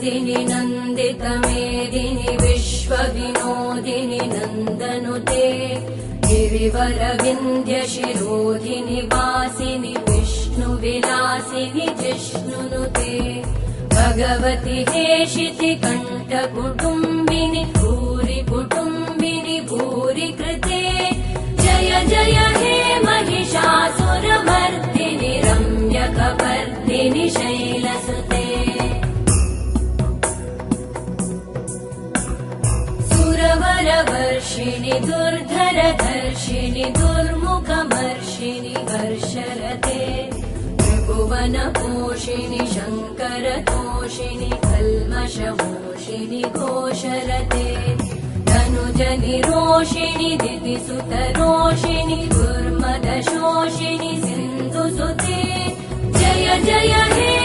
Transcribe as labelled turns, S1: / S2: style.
S1: मेदिनि नन्दितमेदिनि विश्वविनोदिनि नन्दनुते गिरिवरविन्ध्यशिरोधिनि वासिनि विष्णुविलासिनि जिष्णुनुते भगवति हेशिति कण्ठकुटुम्बिनि भूरि कुटुम्बिनि भूरि कृते जय जय हे महिषासुरमर्दिनि रम्यकपर्दिनि शैलसुते सुरवरवर्षिणि दुर्धरधर्षिणि दुर्मुखमर्षिणि हर्षरते त्रिभुवनपोषिणि शङ्करतोषिणि कल्मषमोषिणि घोषरते धनुजनिरोषिणि दितिसुतरोषिणि दुर्मदशोषिणि सिन्धुसुते जय जय हे